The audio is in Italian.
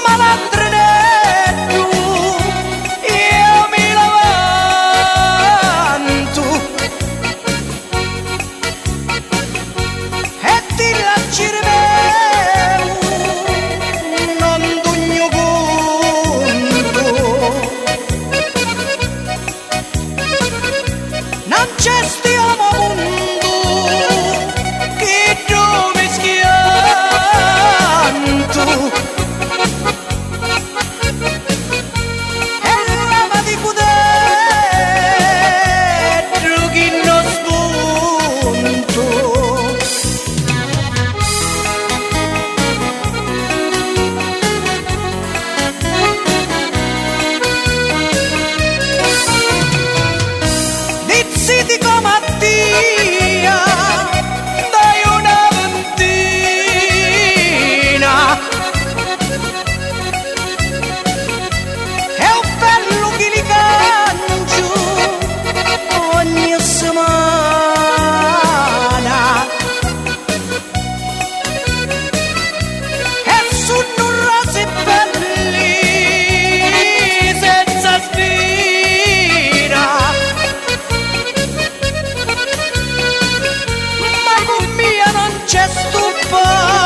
malandrinetto io mi levanto e ti lasci non d'ogni conto non c'è stiamo mondo che dove schianto e lava di cudetto che non spunto Dizzi come a Dio dai una ventina è un bello che li cancio ogni settimana e sono rose belli senza spina ma con mia non c'è stufa